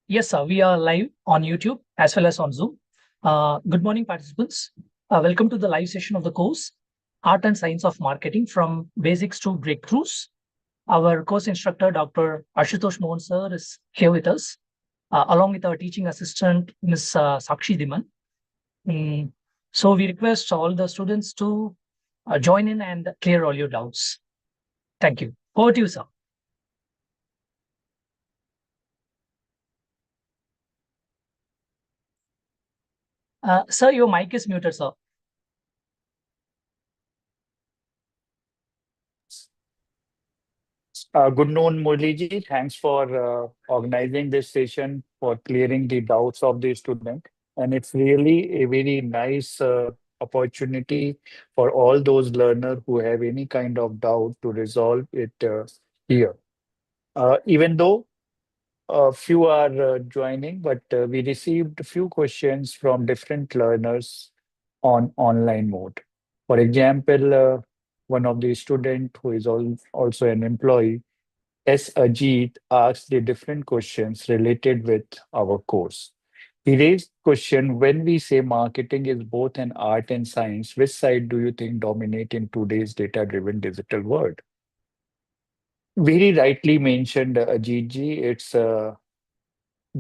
Yes, sir. We are live on YouTube as well as on Zoom. Good morning, participants. Welcome to the live session of the course, Art and Science of Marketing from Basics to Breakthroughs. Our course instructor, Dr. Ashutosh Mohan, sir, is here with us, along with our teaching assistant, Ms. Sakshi Diman. Mm, So we request all the students to join in and clear all your doubts. Thank you. Over to you, sir. Sir, your mic is muted, sir. Good noon, Murliji. Thanks for organizing this session for clearing the doubts of the student. And it's really a very nice opportunity for all those learners who have any kind of doubt to resolve it here. Even though a few are joining, but we received a few questions from different learners on online mode. For example, one of the student who is also an employee S. Ajit asked the different questions related with our course. He raised question when we say marketing is both an art and science, which side do you think dominate in today's data-driven digital world? Very rightly mentioned, Ajit ji, it's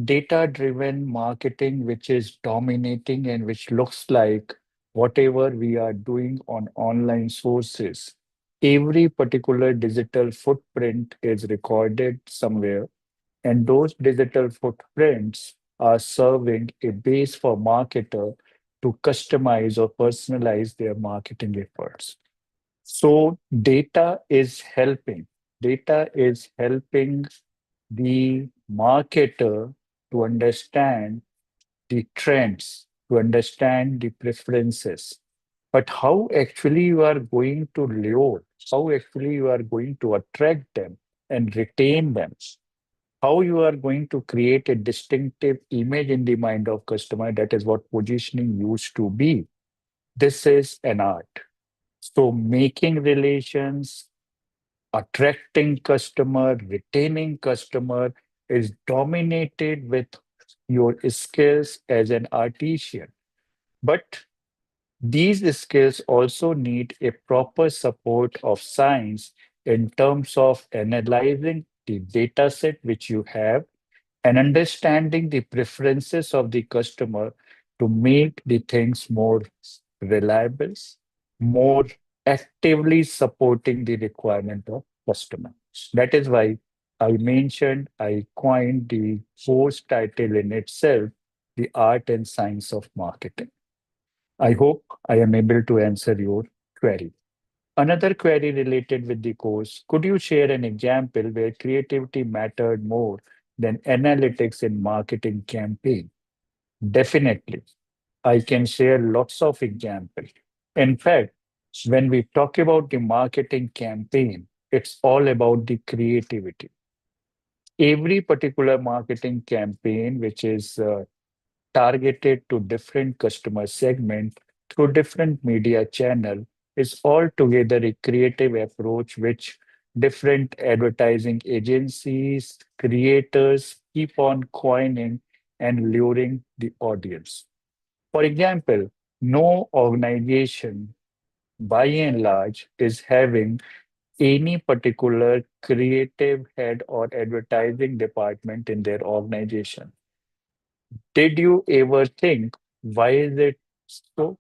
data-driven marketing which is dominating and which looks like whatever we are doing on online sources. Every particular digital footprint is recorded somewhere. And those digital footprints are serving a base for marketer to customize or personalize their marketing efforts. So data is helping the marketer to understand the trends, to understand the preferences. But how actually you are going to lure, how actually you are going to attract them and retain them, how you are going to create a distinctive image in the mind of customer. That is what positioning used to be. This is an art. So making relations, attracting customer, retaining customer is dominated with your skills as an artisan. But these skills also need a proper support of science in terms of analyzing the data set which you have and understanding the preferences of the customer to make the things more reliable, more actively supporting the requirement of customer. That is why I coined the course title in itself, The Art and Science of Marketing. I hope I am able to answer your query. Another query related with the course, could you share an example where creativity mattered more than analytics in marketing campaign? Definitely. I can share lots of examples. In fact, when we talk about the marketing campaign, it's all about the creativity. Every particular marketing campaign, which is targeted to different customer segment through different media channel is altogether a creative approach which different advertising agencies, creators keep on coining and luring the audience. For example, no organization by and large is having any particular creative head or advertising department in their organization. Did you ever think why is it so?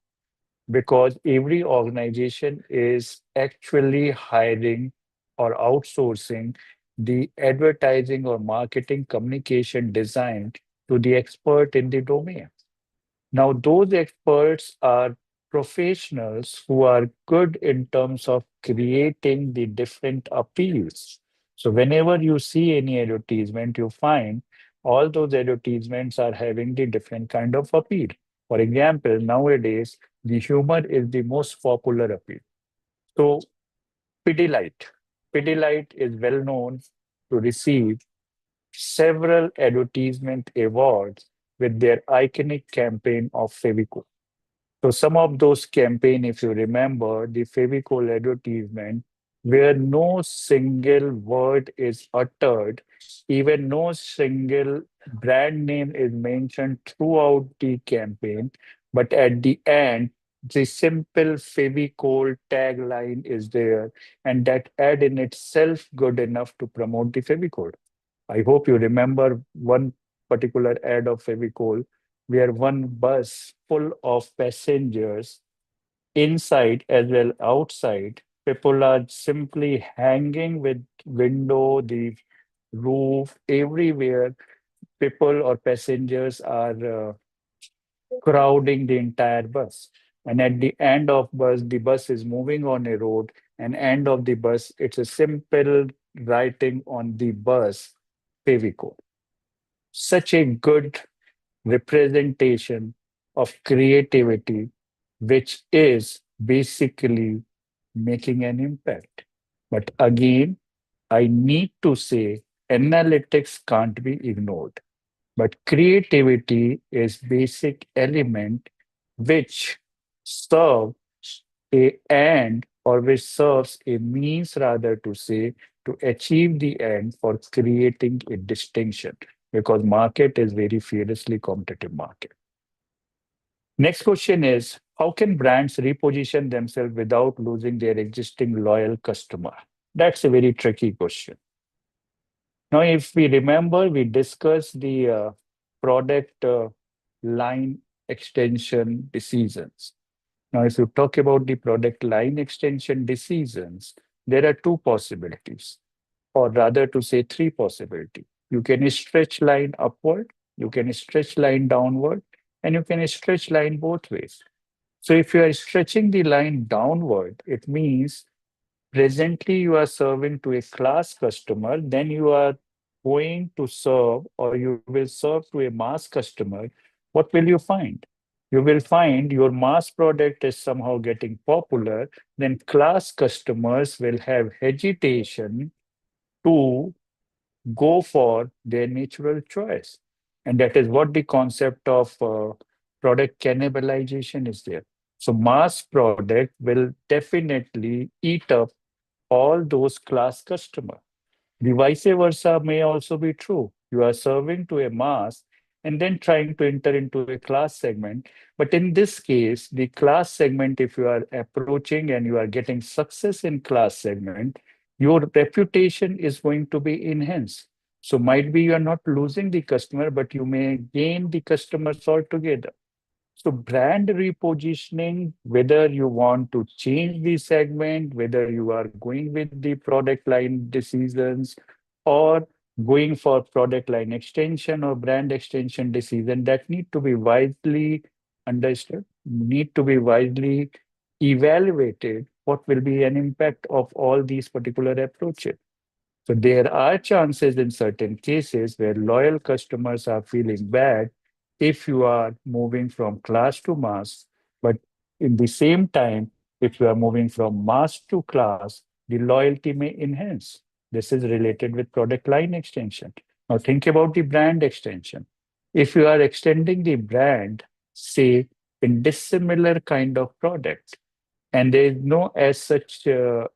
Because every organization is actually hiring or outsourcing the advertising or marketing communication design to the expert in the domain. Now, those experts are professionals who are good in terms of creating the different appeals. So, whenever you see any advertisement, you find all those advertisements are having the different kind of appeal. For example, nowadays, the humor is the most popular appeal. So, Pidilite. Pidilite is well known to receive several advertisement awards with their iconic campaign of Fevicol. So some of those campaign, if you remember, the Fevicol advertisement, where no single word is uttered, even no single brand name is mentioned throughout the campaign, but at the end, the simple Fevicol tagline is there, and that ad in itself good enough to promote the Fevicol. I hope you remember one particular ad of Fevicol where one bus full of passengers inside as well outside, people are simply hanging with window, the roof, everywhere. People or passengers are crowding the entire bus. And at the end of bus, the bus is moving on a road, and end of the bus, it's a simple writing on the bus, Fevico. Such a good representation of creativity, which is basically making an impact. But again, I need to say analytics can't be ignored. But creativity is basic element which serves a end or which serves a means rather to say to achieve the end for creating a distinction because market is very fiercely competitive market. Next question is how can brands reposition themselves without losing their existing loyal customer? That's a very tricky question. Now, if we remember, we discussed the product line extension decisions. Now, if you talk about the product line extension decisions, there are two possibilities, or rather to say three possibilities. You can stretch line upward, you can stretch line downward, and you can stretch line both ways. So if you are stretching the line downward, it means presently you are serving to a class customer, then you are going to serve or you will serve to a mass customer. What will you find? You will find your mass product is somehow getting popular, then class customers will have hesitation to go for their natural choice. And that is what the concept of product cannibalization is there. So mass product will definitely eat up all those class customer. The vice versa may also be true. You are serving to a mass and then trying to enter into a class segment. But in this case, the class segment, if you are approaching and you are getting success in class segment, your reputation is going to be enhanced. So might be you are not losing the customer, but you may gain the customers altogether. So brand repositioning, whether you want to change the segment, whether you are going with the product line decisions or going for product line extension or brand extension decision, that need to be wisely understood, need to be wisely evaluated what will be an impact of all these particular approaches. So there are chances in certain cases where loyal customers are feeling bad if you are moving from class to mass, but in the same time, if you are moving from mass to class, the loyalty may enhance. This is related with product line extension. Now think about the brand extension. If you are extending the brand, say in dissimilar kind of product, and there is no as such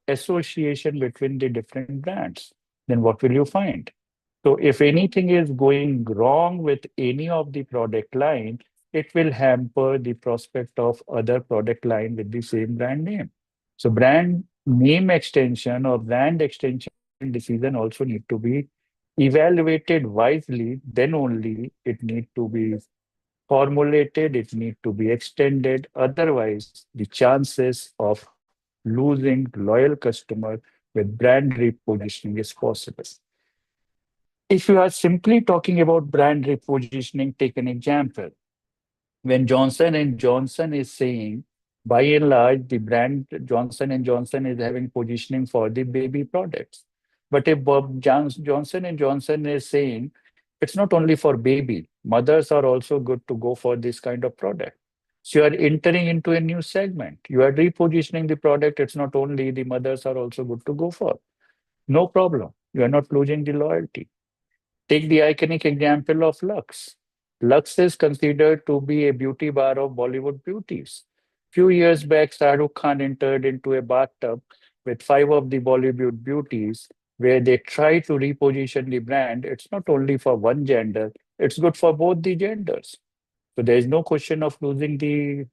association between the different brands, then what will you find? So if anything is going wrong with any of the product line, it will hamper the prospect of other product line with the same brand name. So brand name extension or brand extension decision also need to be evaluated wisely, then only it need to be formulated, it need to be extended. Otherwise, the chances of losing loyal customer with brand repositioning is possible. If you are simply talking about brand repositioning, take an example. When Johnson and Johnson is saying, by and large, the brand Johnson and Johnson is having positioning for the baby products. But if Johnson and Johnson is saying, it's not only for baby, mothers are also good to go for this kind of product. So you are entering into a new segment. You are repositioning the product. It's not only the mothers are also good to go for. No problem. You are not losing the loyalty. Take the iconic example of Lux. Lux is considered to be a beauty bar of Bollywood beauties. Few years back, Shah Rukh Khan entered into a bathtub with five of the Bollywood beauties, where they try to reposition the brand. It's not only for one gender, It's good for both the genders. So there is no question of losing the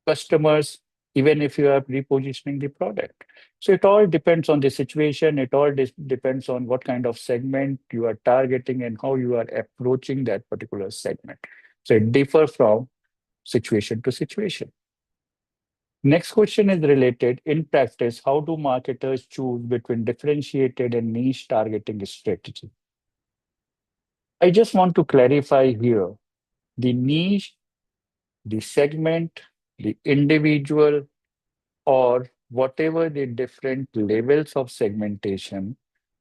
customers, even if you are repositioning the product. So it all depends on the situation. It all depends on what kind of segment you are targeting and how you are approaching that particular segment. So it differs from situation to situation. Next question is related. In practice, how do marketers choose between differentiated and niche targeting strategy? I just want to clarify here the niche, the segment, the individual, or whatever the different levels of segmentation,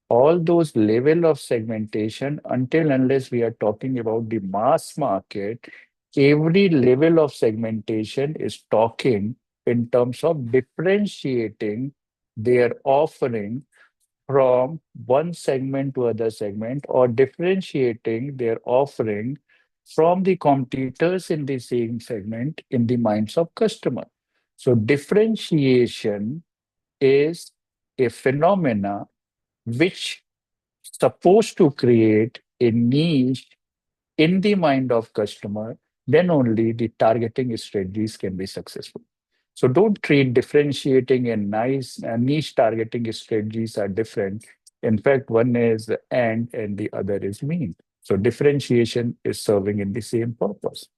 all those level of segmentation, until unless we are talking about the mass market, every level of segmentation is talking in terms of differentiating their offering from one segment to other segment, or differentiating their offering from the competitors in the same segment in the minds of customer. So differentiation is a phenomena which supposed to create a niche in the mind of customer, then only the targeting strategies can be successful. So don't treat differentiating and niche targeting strategies are different. In fact, one is and the other is mean. So differentiation is serving in the same purpose.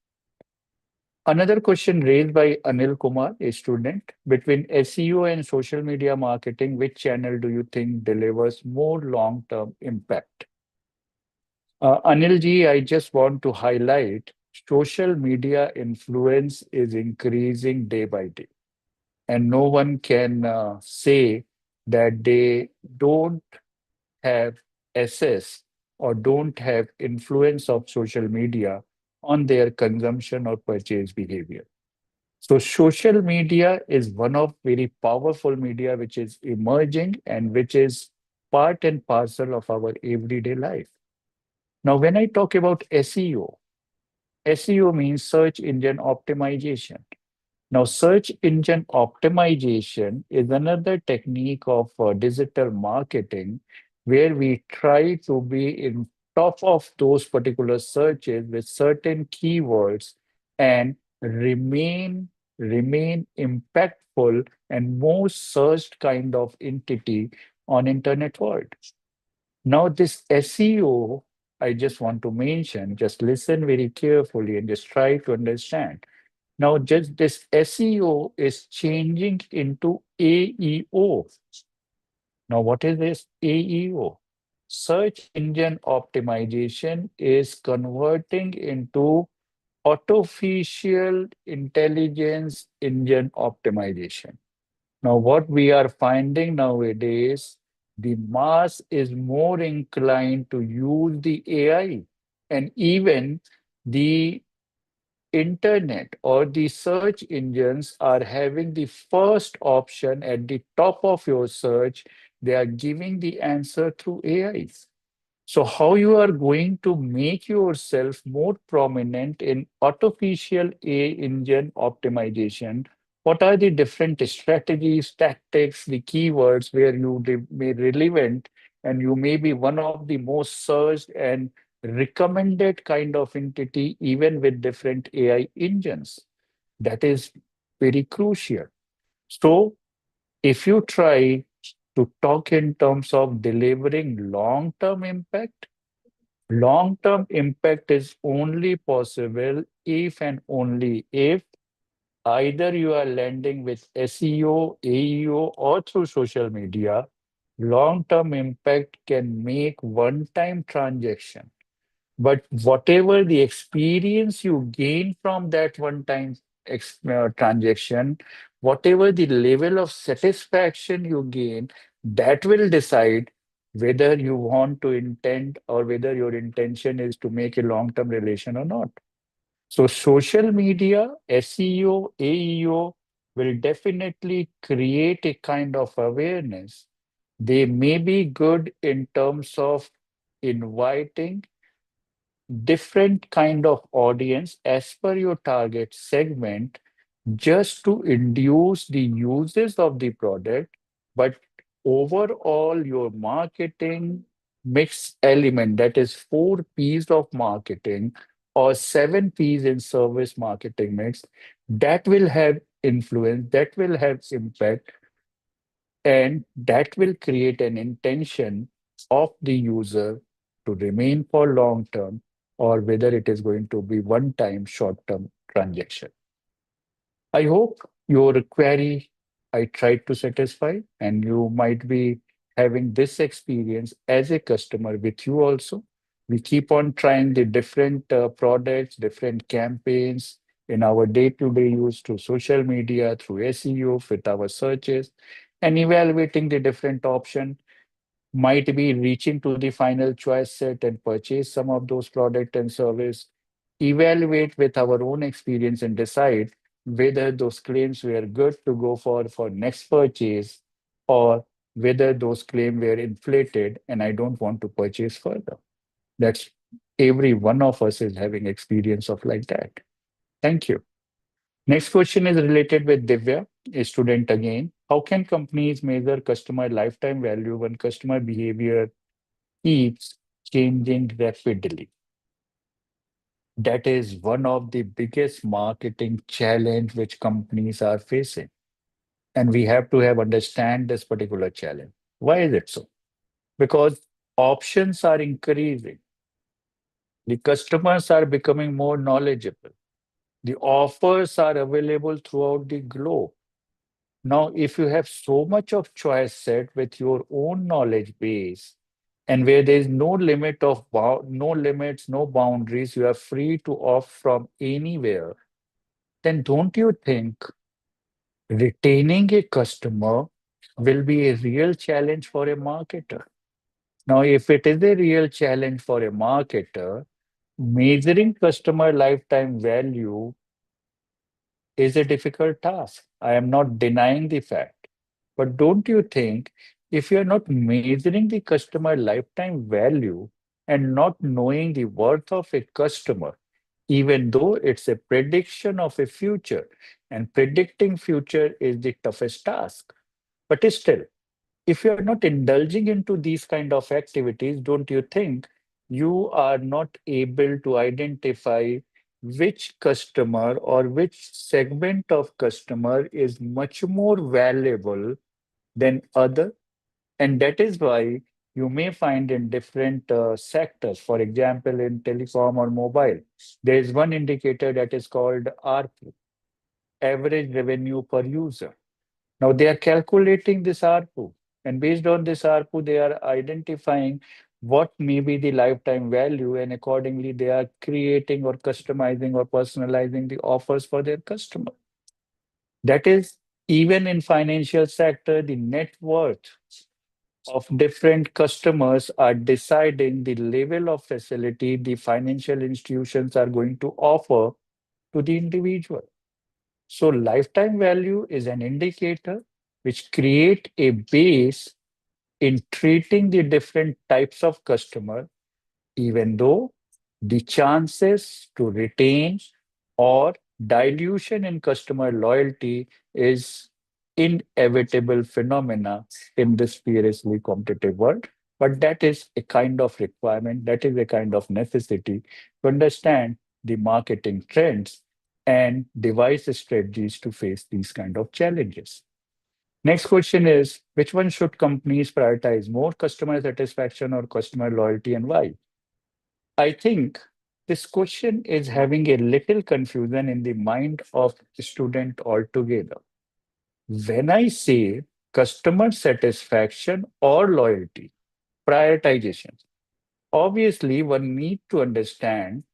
Another question raised by Anil Kumar, a student, between SEO and social media marketing, which channel do you think delivers more long-term impact? Anil ji, I just want to highlight social media influence is increasing day by day, and no one can say that they don't have access or don't have influence of social media on their consumption or purchase behavior. So social media is one of very powerful media which is emerging and which is part and parcel of our everyday life. Now, when I talk about SEO, SEO means search engine optimization. Now, search engine optimization is another technique of digital marketing where we try to be in top of those particular searches with certain keywords and remain impactful and most searched kind of entity on internet world. Now, this SEO, I just want to mention, just listen very carefully and just try to understand. Now, just this SEO is changing into AEO. Now, what is this AEO? Search engine optimization is converting into artificial intelligence engine optimization. Now, what we are finding nowadays, the mass is more inclined to use the AI, and even the internet or the search engines are having the first option at the top of your search. They are giving the answer through AI. So how you are going to make yourself more prominent in artificial AI engine optimization? What are the different strategies, tactics, the keywords where you may relevant and you may be one of the most searched and recommended kind of entity even with different AI engines? That is very crucial. So if you try to talk in terms of delivering long-term impact, long-term impact is only possible if and only if either you are landing with SEO, AEO, or through social media. Long-term impact can make one-time transaction, but whatever the experience you gain from that one-time transaction, whatever the level of satisfaction you gain, that will decide whether you want to intend or whether your intention is to make a long-term relation or not. So social media, SEO, AEO will definitely create a kind of awareness. They may be good in terms of inviting different kind of audience as per your target segment just to induce the uses of the product, but overall your marketing, mixed element, that is 4 P's of marketing or 7 P's in service marketing mix, that will have influence, that will have impact, and that will create an intention of the user to remain for long term or whether it is going to be one time short term transaction. I hope your query I tried to satisfy, and you might be having this experience as a customer with you also. We keep on trying the different products, different campaigns in our day-to-day use through social media, through SEO, with our searches, and evaluating the different option, might be reaching to the final choice set and purchase some of those product and service, evaluate with our own experience and decide whether those claims were good to go for next purchase or whether those claims were inflated and I don't want to purchase further. That's every one of us is having experience of like that. Thank you. Next question is related with Divya, a student again. How can companies measure customer lifetime value when customer behavior keeps changing rapidly? That is one of the biggest marketing challenge which companies are facing. And we have to have understand this particular challenge. Why is it so? Because options are increasing. The customers are becoming more knowledgeable. The offers are available throughout the globe. Now, if you have so much of choice set with your own knowledge base, and where there is no limit of no limits, no boundaries, you are free to opt from anywhere, then don't you think retaining a customer will be a real challenge for a marketer? Now, if it is a real challenge for a marketer, measuring customer lifetime value is a difficult task. I am not denying the fact. But don't you think if you're not measuring the customer lifetime value and not knowing the worth of a customer, even though it's a prediction of a future, and predicting future is the toughest task. But still, if you're not indulging into these kind of activities, don't you think you are not able to identify which customer or which segment of customer is much more valuable than other? And that is why you may find in different sectors, for example, in telecom or mobile, there is one indicator that is called ARPU, average revenue per user. Now they are calculating this ARPU, and based on this ARPU, they are identifying what may be the lifetime value, and accordingly, they are creating or customizing or personalizing the offers for their customer. That is, even in financial sector, the net worth of different customers are deciding the level of facility the financial institutions are going to offer to the individual. So lifetime value is an indicator which create a base in treating the different types of customer, even though the chances to retain or dilution in customer loyalty is inevitable phenomena in this fiercely competitive world. But that is a kind of requirement, that is a kind of necessity to understand the marketing trends and devise strategies to face these kind of challenges. Next question is, which one should companies prioritize more, customer satisfaction or customer loyalty, and why? I think this question is having a little confusion in the mind of the student altogether. When I say customer satisfaction or loyalty, prioritization, obviously one need to understand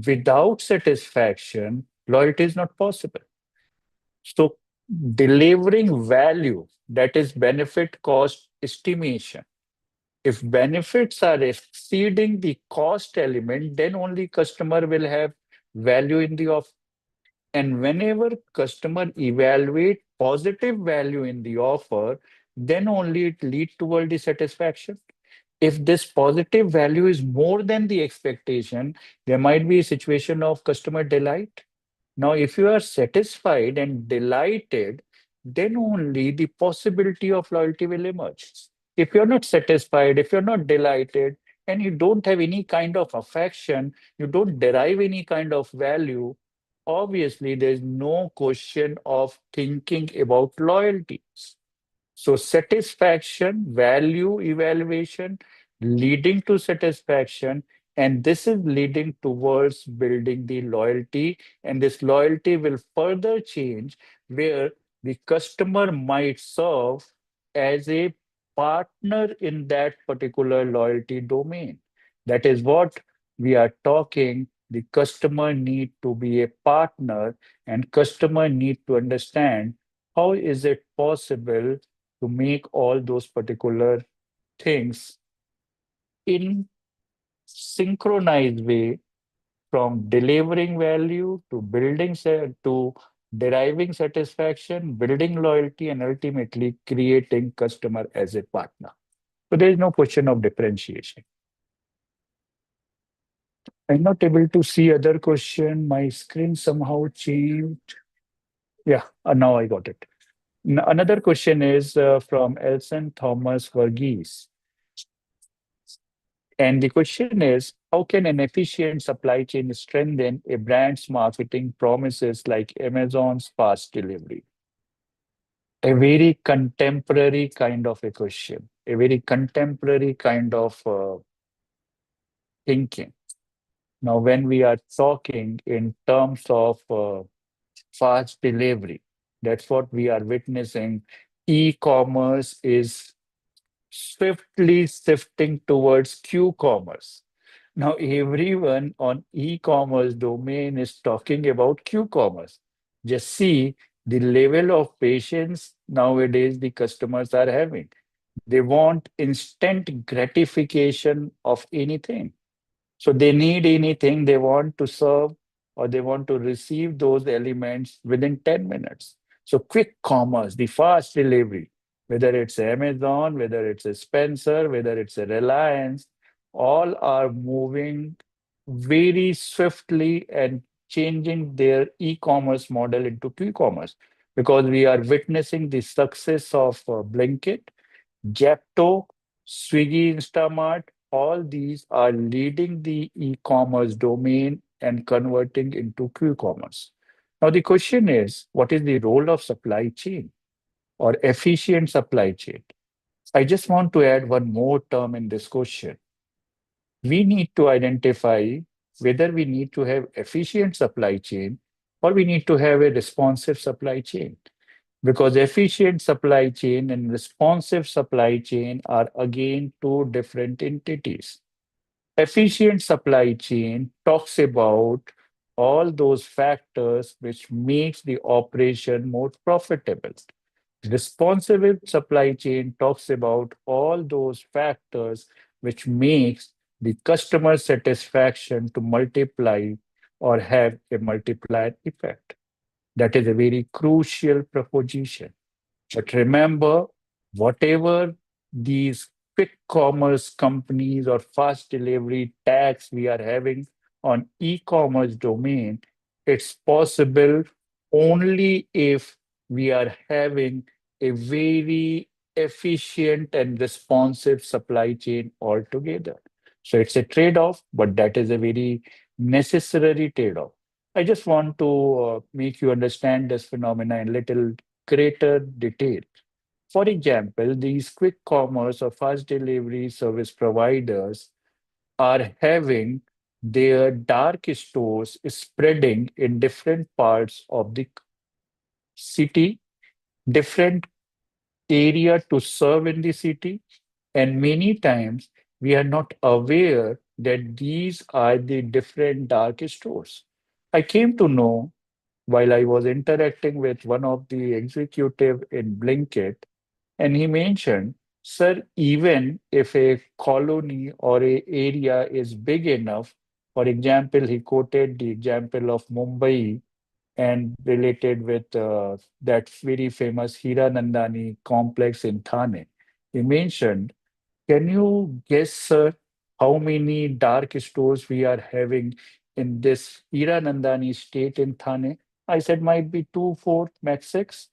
without satisfaction, loyalty is not possible. So delivering value, that is benefit cost estimation. If benefits are exceeding the cost element, then only customer will have value in the offer. And whenever customer evaluate positive value in the offer, then only it lead toward the satisfaction. If this positive value is more than the expectation, there might be a situation of customer delight. Now, if you are satisfied and delighted, then only the possibility of loyalty will emerge. If you're not satisfied, if you're not delighted, and you don't have any kind of affection, you don't derive any kind of value, obviously there's no question of thinking about loyalty. So satisfaction, value evaluation, leading to satisfaction, and this is leading towards building the loyalty. And this loyalty will further change where the customer might serve as a partner in that particular loyalty domain. That is what we are talking. The customer need to be a partner, and customer need to understand how is it possible to make all those particular things in synchronized way, from delivering value to to deriving satisfaction, building loyalty, and ultimately creating customer as a partner. So there is no question of differentiation. I'm not able to see other question. My screen somehow changed. Yeah, now I got it. Another question is from Elson Thomas Verghese. And the question is, how can an efficient supply chain strengthen a brand's marketing promises like Amazon's fast delivery? A very contemporary kind of a question, a very contemporary kind of thinking. Now, when we are talking in terms of fast delivery, that's what we are witnessing. E-commerce is swiftly shifting towards Q-commerce. Now, everyone on e-commerce domain is talking about Q-commerce. Just see the level of patience nowadays the customers are having. They want instant gratification of anything. So they need anything they want to serve or they want to receive those elements within 10 minutes. So quick commerce, the fast delivery, whether it's Amazon, whether it's a Spencer, whether it's a Reliance, all are moving very swiftly and changing their e-commerce model into q-commerce, because we are witnessing the success of Blinkit, Jepto, Swiggy, Instamart, all these are leading the e-commerce domain and converting into q-commerce. Now the question is, what is the role of supply chain or efficient supply chain? I just want to add one more term in this question. We need to identify whether we need to have efficient supply chain or we need to have a responsive supply chain, because efficient supply chain and responsive supply chain are again two different entities. Efficient supply chain talks about all those factors which makes the operation more profitable. Responsive supply chain talks about all those factors which makes the customer satisfaction to multiply or have a multiplier effect. That is a very crucial proposition. But remember, whatever these quick commerce companies or fast delivery tags we are having on e-commerce domain, it's possible only if we are having a very efficient and responsive supply chain altogether. So it's a trade-off, but that is a very necessary trade-off. I just want to make you understand this phenomena in little greater detail. For example, these quick commerce or fast delivery service providers are having their dark stores spreading in different parts of the city, different area to serve in the city, and many times we are not aware that these are the different dark stores. I came to know while I was interacting with one of the executive in Blinkit, and he mentioned, sir, even if a colony or a area is big enough, for example, he quoted the example of Mumbai and related with that very famous Hiranandani complex in Thane. He mentioned, can you guess, sir, how many dark stores we are having in this Hiranandani state in Thane? I said, might be two, four, max six.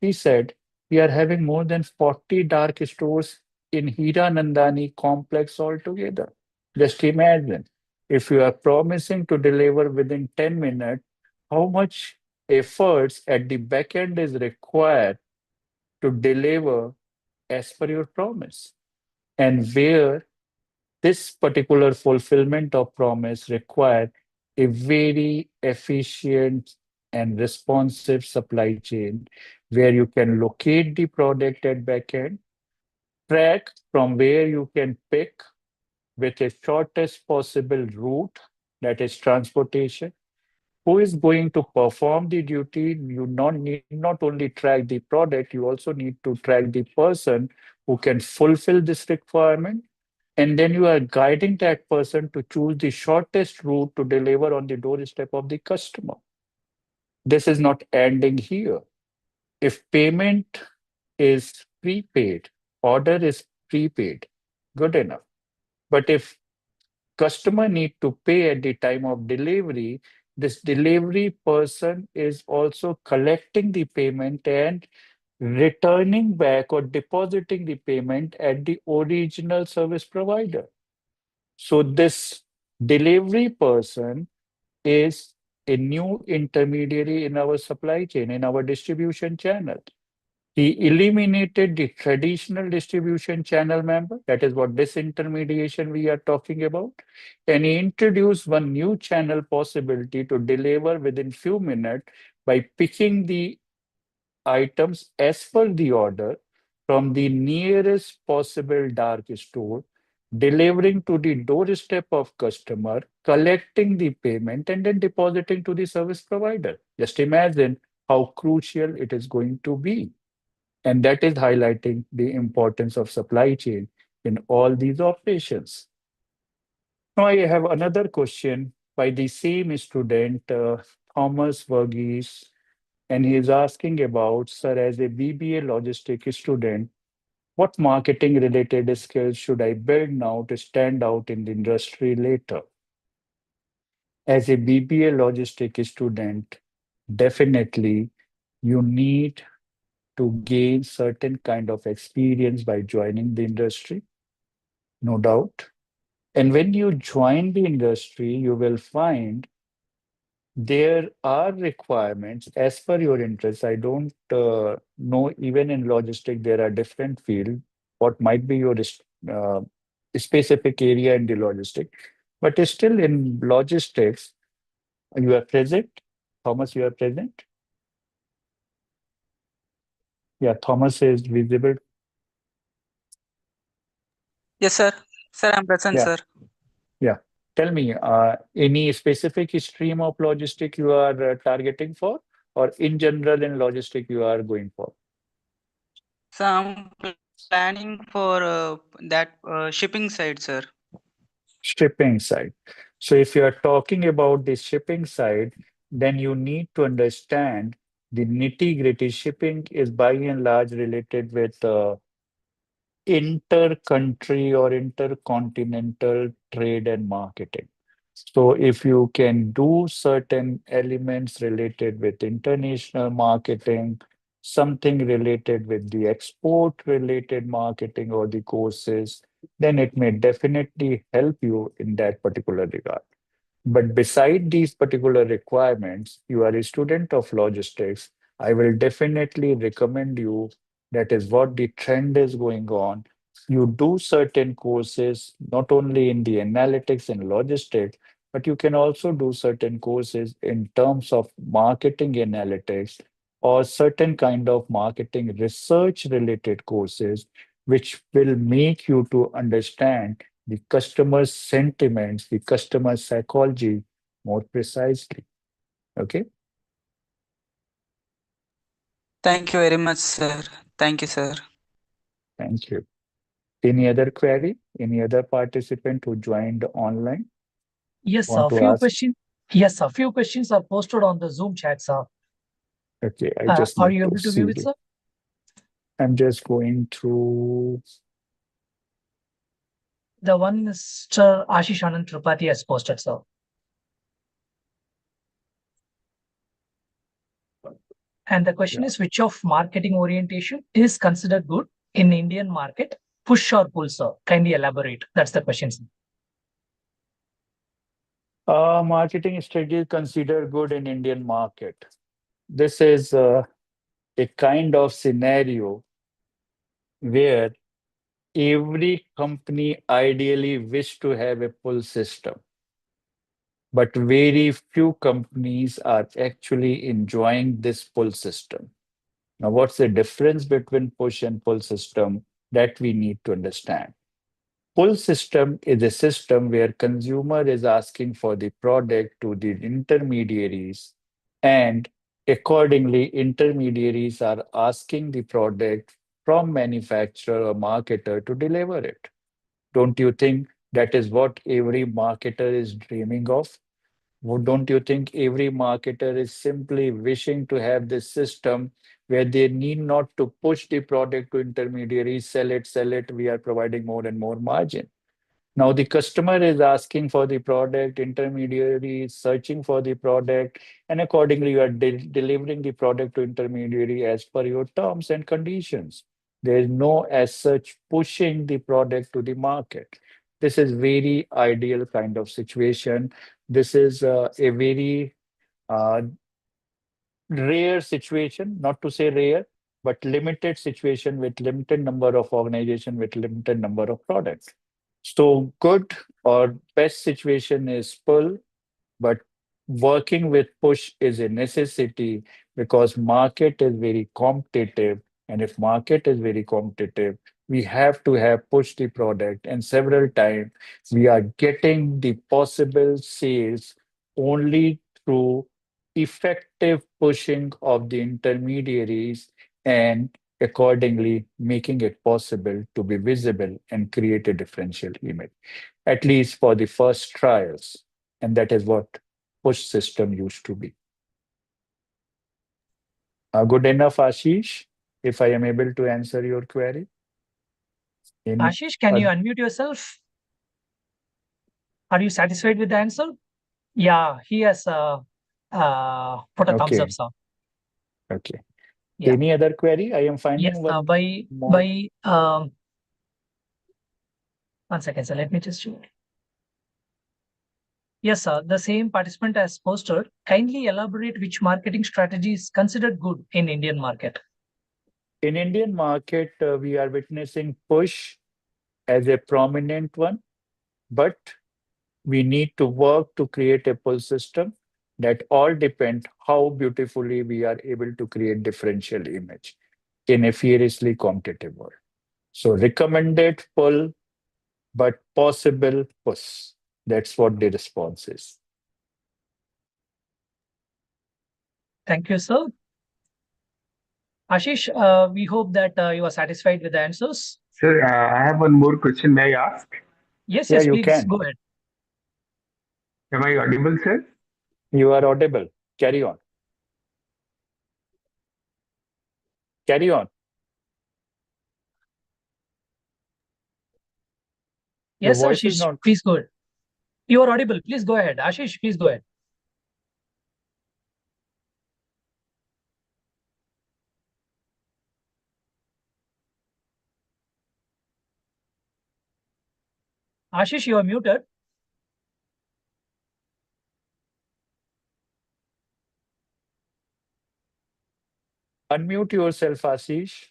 He said, we are having more than 40 dark stores in Hiranandani complex altogether. Just imagine if you are promising to deliver within 10 minutes, how much efforts at the back end is required to deliver as per your promise, and where this particular fulfillment of promise require a very efficient and responsive supply chain where you can locate the product at backend, track from where you can pick with a shortest possible route, that is transportation. Who is going to perform the duty? You not need not only track the product, you also need to track the person who can fulfill this requirement. And then you are guiding that person to choose the shortest route to deliver on the doorstep of the customer. This is not ending here. If payment is prepaid, order is prepaid, good enough. But if customer need to pay at the time of delivery, this delivery person is also collecting the payment and returning back or depositing the payment at the original service provider. So this delivery person is a new intermediary in our supply chain, in our distribution channel. He eliminated the traditional distribution channel member. That is what disintermediation we are talking about. And he introduced one new channel possibility to deliver within few minutes by picking the items as per the order from the nearest possible dark store, delivering to the doorstep of customer, collecting the payment, and then depositing to the service provider. Just imagine how crucial it is going to be. And that is highlighting the importance of supply chain in all these operations. Now, I have another question by the same student, Thomas Verghese, and he is asking about, sir, as a BBA logistics student, what marketing related skills should I build now to stand out in the industry later? As a BBA logistics student, definitely you need to gain certain kind of experience by joining the industry, no doubt. And when you join the industry, you will find there are requirements as per your interests. I don't know, even in logistics, there are different fields. What might be your uh, specific area in the logistics? But still in logistics, you are present. Thomas, you are present. Yeah, Thomas is visible. Yes, sir. Sir, I'm present, Yeah, sir. yeah. Tell me, any specific stream of logistic you are targeting for, or in general in logistic you are going for? So I'm planning for that shipping side, sir. Shipping side. So if you are talking about the shipping side, then you need to understand the nitty-gritty. Shipping is by and large related with inter-country or intercontinental trade and marketing. So if you can do certain elements related with international marketing, something related with the export related marketing or the courses, then it may definitely help you in that particular regard. But beside these particular requirements, you are a student of logistics. I will definitely recommend you, that is what the trend is going on. You do certain courses, not only in the analytics and logistics, but you can also do certain courses in terms of marketing analytics or certain kind of marketing research related courses, which will make you to understand the customer's sentiments, the customer psychology more precisely. Okay, Thank you very much, sir. Thank you, sir. thank you. Any other query? Any other participant who joined online Yes, want a to few ask? questions. Yes, a few questions are posted on the Zoom chat, sir. Okay, I just Are need you to able to view see it, it. sir? I'm just going through. The one Mr. Ashish Anand Tripathi has posted, sir. And the question Yeah. is, which of marketing orientation is considered good in Indian market? Push or pull, sir? Kindly elaborate. That's the question, sir. Marketing strategy considered good in Indian market. This is a kind of scenario where every company ideally wish to have a pull system, but very few companies are actually enjoying this pull system. Now, what's the difference between push and pull system that we need to understand? Pull system is a system where consumer is asking for the product to the intermediaries, and accordingly, intermediaries are asking the product from manufacturer or marketer to deliver it. Don't you think that is what every marketer is dreaming of? Don't you think every marketer is simply wishing to have this system where they need not to push the product to intermediaries, sell it, we are providing more and more margin. Now the customer is asking for the product, intermediary is searching for the product, and accordingly you are delivering the product to intermediary as per your terms and conditions. There is no as such pushing the product to the market. This is very ideal kind of situation. This is a very uh, rare situation, not to say rare, but limited situation with limited number of organization with limited number of products. So good or best situation is pull, but working with push is a necessity because market is very competitive. And if market is very competitive, we have to have push the product. And several times we are getting the possible sales only through effective pushing of the intermediaries and accordingly making it possible to be visible and create a differential image, at least for the first trials. And that is what push system used to be. Good enough, Ashish, if I am able to answer your query. Any Ashish, can you unmute yourself? Are you satisfied with the answer? Yeah, he has put a thumbs up, okay, sir. okay. Yeah. Any other query? I am Yes, finding one by more. 1 second, sir. Let me just check. Yes, sir. The same participant has posted. Kindly elaborate which marketing strategy is considered good in Indian market. In Indian market, we are witnessing push as a prominent one, but we need to work to create a pull system that all depend how beautifully we are able to create differential image in a fiercely competitive world. So recommended pull, but possible push. That's what the response is. Thank you, sir. Ashish, we hope that you are satisfied with the answers. Sir, I have one more question. May I ask? Yes, Yeah, yes, you please can. go ahead. Am I audible, sir? You are audible. Carry on. Carry on. Your Yes, voice is Ashish, not. please go ahead. You are audible. Please go ahead. Ashish, please go ahead. Ashish, you are muted. Unmute yourself, Ashish.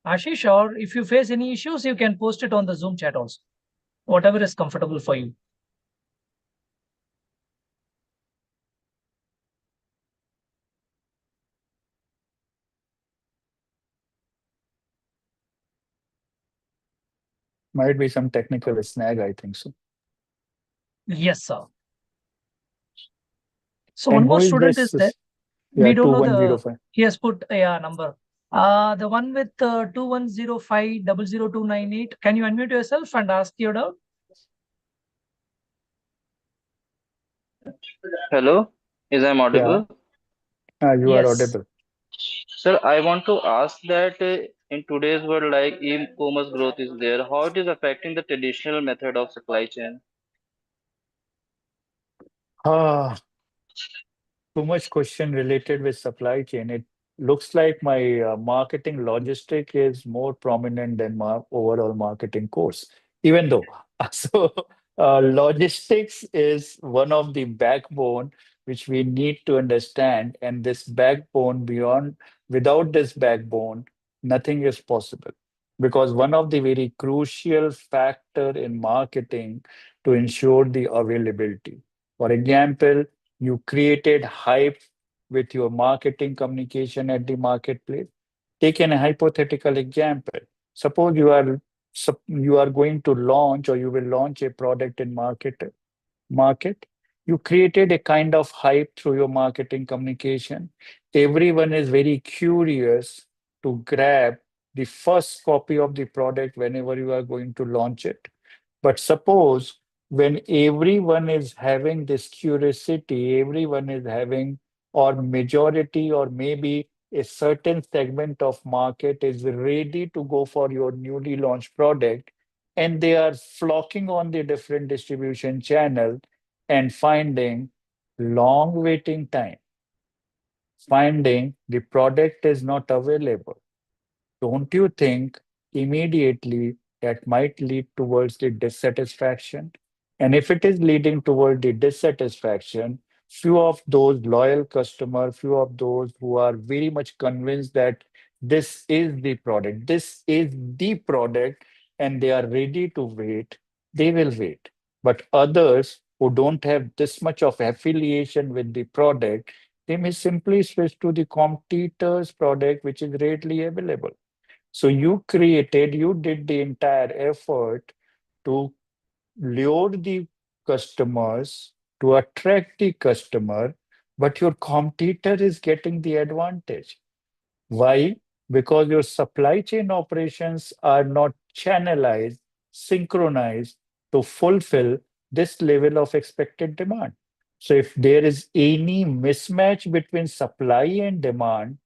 Ashish, or if you face any issues, you can post it on the Zoom chat also. Whatever is comfortable for you. Might be some technical snag, I think so. Yes, sir. So And one who more is student is this? there. Yeah, We don't know the. 2105. He has put a number. The one with 2105 00298. Can you unmute yourself and ask your doubt? Hello, is I'm Yeah, audible? you are Yes. audible. Sir, I want to ask that in today's world, like e-commerce growth is there, how it is affecting the traditional method of supply chain? Ah, too much question related with supply chain. looks like my marketing logistic is more prominent than my overall marketing course, even though. So, logistics is one of the backbone which we need to understand, and this backbone beyond, without this backbone, nothing is possible. Because one of the very crucial factor in marketing to ensure the availability. For example, you created hype with your marketing communication at the marketplace. Take an hypothetical example. Suppose you are going to launch or you will launch a product in market. You created a kind of hype through your marketing communication. Everyone is very curious to grab the first copy of the product whenever you are going to launch it. But suppose when everyone is having this curiosity, everyone is having, or majority, or maybe a certain segment of market is ready to go for your newly launched product, and they are flocking on the different distribution channel and finding long waiting time, finding the product is not available. Don't you think immediately that might lead towards the dissatisfaction? And if it is leading toward the dissatisfaction, few of those loyal customers, few of those who are very much convinced that this is the product, and they are ready to wait, they will wait. But others who don't have this much of affiliation with the product, they may simply switch to the competitor's product, which is readily available. So you did the entire effort to lure the customers, to attract the customer, but your competitor is getting the advantage. Why? Because your supply chain operations are not channelized, synchronized to fulfill this level of expected demand. So if there is any mismatch between supply and demand,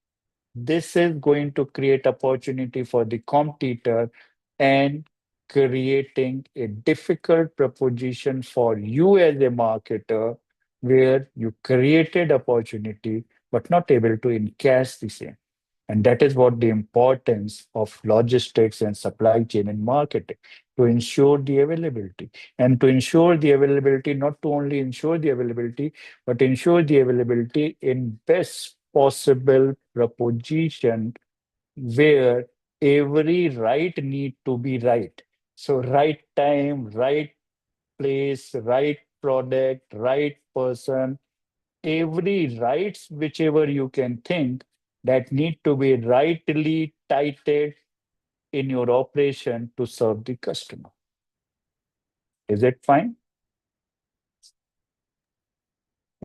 this is going to create opportunity for the competitor and creating a difficult proposition for you as a marketer, where you created opportunity but not able to encash the same. And that is what the importance of logistics and supply chain in marketing, to ensure the availability. And to ensure the availability, not to only ensure the availability, but ensure the availability in best possible proposition, where every right need to be right. So right time, right place, right product, right person, every rights whichever you can think, that need to be rightly tighted in your operation to serve the customer. Is it fine?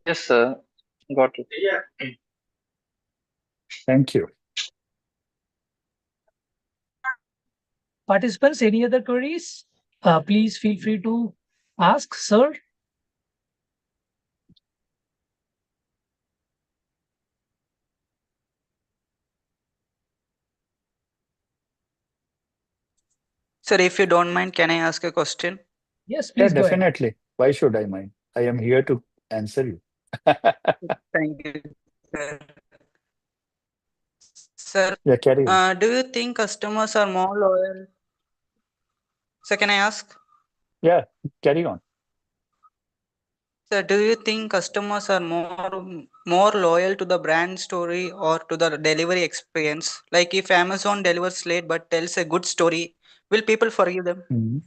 Yes, sir. Got it. Thank you. Participants, any other queries? Please feel free to ask, sir. Sir, if you don't mind, can I ask a question? Yes, Yeah, please go ahead. definitely. Why should I mind? I am here to answer you. Thank you, sir. Sir, Yeah, carry on. do you think customers are more loyal? Sir, can I ask? Yeah, carry on. Sir, do you think customers are more loyal to the brand story or to the delivery experience? Like if Amazon delivers late but tells a good story, will people forgive them? Mhm.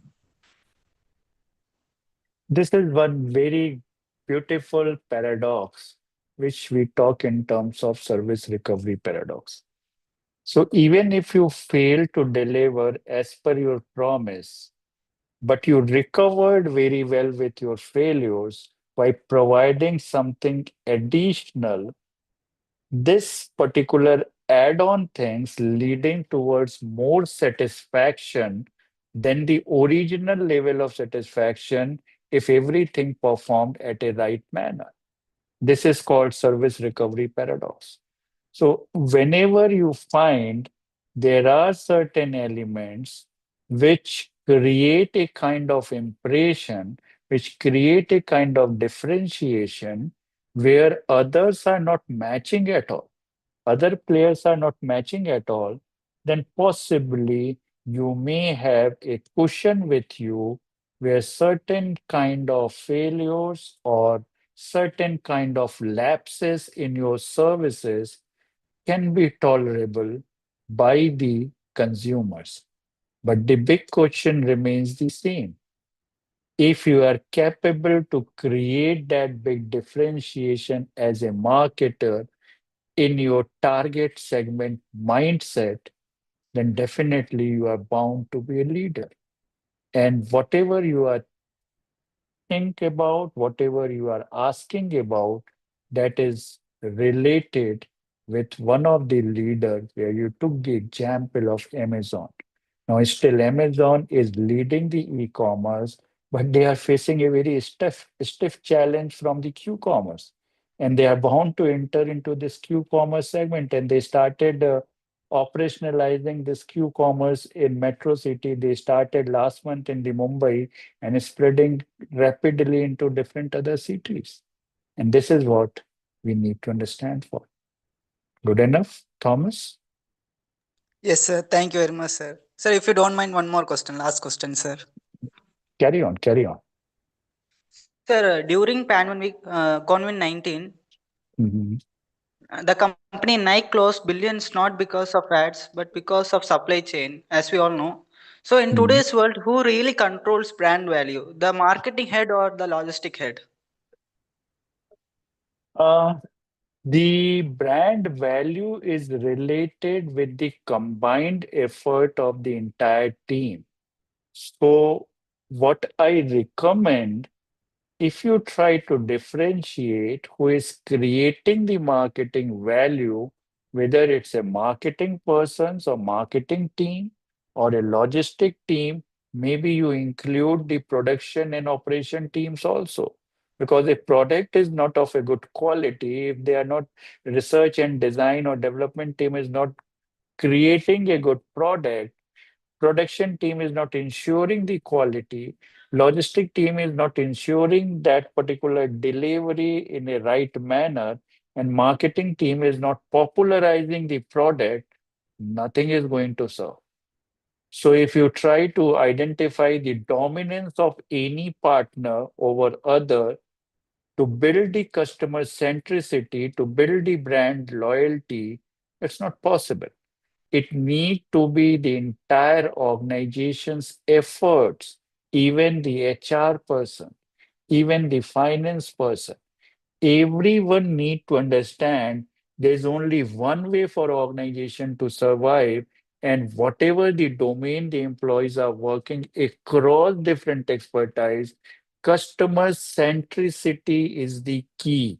This is one very beautiful paradox, which we talk in terms of service recovery paradox. So even if you fail to deliver as per your promise, but you recovered very well with your failures by providing something additional, this particular add-on things leading towards more satisfaction than the original level of satisfaction if everything performed at a right manner. This is called service recovery paradox. So whenever you find there are certain elements which create a kind of impression, which create a kind of differentiation where others are not matching at all. other players are not matching at all, then possibly you may have a cushion with you where certain kind of failures or certain kind of lapses in your services can be tolerable by the consumers. But the big question remains the same. If you are capable to create that big differentiation as a marketer in your target segment mindset, then definitely you are bound to be a leader. And whatever you are think about, whatever you are asking about, that is related with one of the leaders where you took the example of Amazon. Now, still Amazon is leading the e-commerce, but they are facing a very stiff challenge from the Q-commerce. And they are bound to enter into this Q-commerce segment. And they started operationalizing this Q-commerce in Metro City. They started last month in the Mumbai and is spreading rapidly into different other cities. And this is what we need to understand for. Good enough, Thomas? Yes, sir. Thank you very much, sir. Sir, if you don't mind, one more question, last question, sir. Carry on, carry on. Sir, during pandemic, COVID-19, Mhm. the company Nike closed billions not because of ads, but because of supply chain, as we all know. So, in Mhm. today's world, who really controls brand value, the marketing head or the logistic head? Uh, the brand value is related with the combined effort of the entire team. So, what I recommend, if you try to differentiate who is creating the marketing value, whether it's a marketing person or marketing team or a logistic team, maybe you include the production and operation teams also. Because if product is not of a good quality, if they are not research and design or development team is not creating a good product, production team is not ensuring the quality, logistic team is not ensuring that particular delivery in a right manner, and marketing team is not popularizing the product, nothing is going to serve. So if you try to identify the dominance of any partner over other to build the customer centricity, to build the brand loyalty, it's not possible. It need to be the entire organization's efforts, even the HR person, even the finance person. Everyone need to understand there's only one way for organization to survive, and whatever the domain the employees are working across different expertise, customer centricity is the key.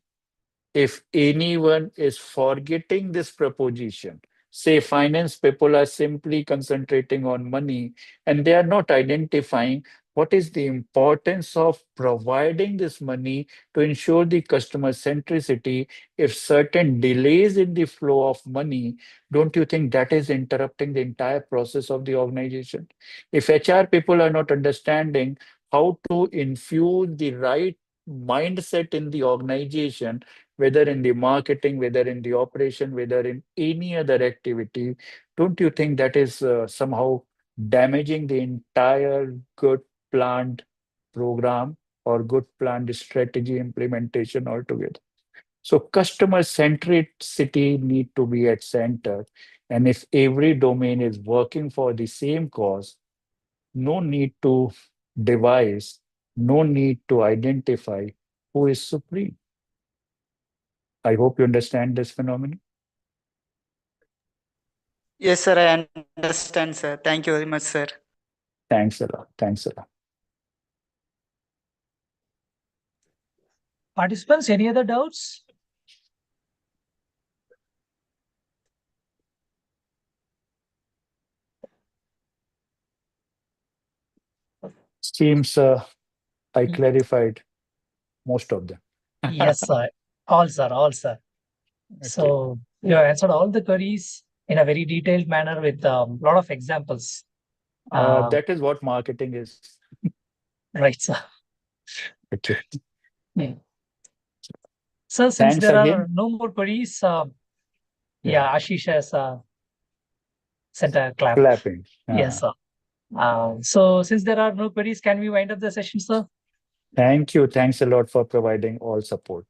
If anyone is forgetting this proposition, say finance people are simply concentrating on money and they are not identifying what is the importance of providing this money to ensure the customer centricity. If certain delays in the flow of money, don't you think that is interrupting the entire process of the organization? If HR people are not understanding how to infuse the right mindset in the organization, whether in the marketing, whether in the operation, whether in any other activity, don't you think that is somehow damaging the entire good planned program or good planned strategy implementation altogether? So customer centricity need to be at center. And if every domain is working for the same cause, no need to devise, no need to identify who is supreme. I hope you understand this phenomenon. Yes, sir, I understand, sir. Thank you very much, sir. Thanks a lot. Thanks a lot. Participants, any other doubts? Seems I clarified most of them. Yes, sir. All, sir. All, sir. Okay. So you have answered all the queries in a very detailed manner with a lot of examples. That is what marketing is. Right, sir. Okay. Hmm. Sir, since Thanks there are again. no more queries, Yeah, Ashish has sent a clap. Clapping. Yes, sir. So since there are no queries, can we wind up the session, sir? Thank you. Thanks a lot for providing all support.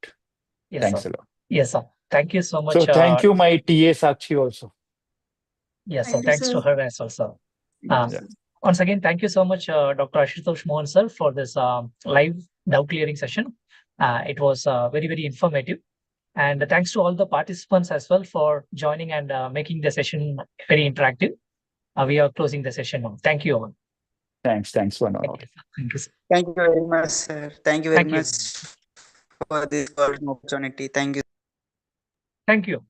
Yes, Thanks sir. a lot. Yes, sir. Thank you so much. So thank you, my TA Sakshi also. Yes, sir. Thank you, Thanks to sir. her as well, sir. Thank Yeah. you. Once again, thank you so much, Dr. Ashutosh Mohan, sir, for this live doubt clearing session. It was very, very informative. And thanks to all the participants as well for joining and making the session very interactive. We are closing the session now. Thank you all. Thanks one and all. Thank you, sir. Thank you, sir. Thank you very much, sir. Thank you very Thank you. much for this golden opportunity. Thank you. Thank you.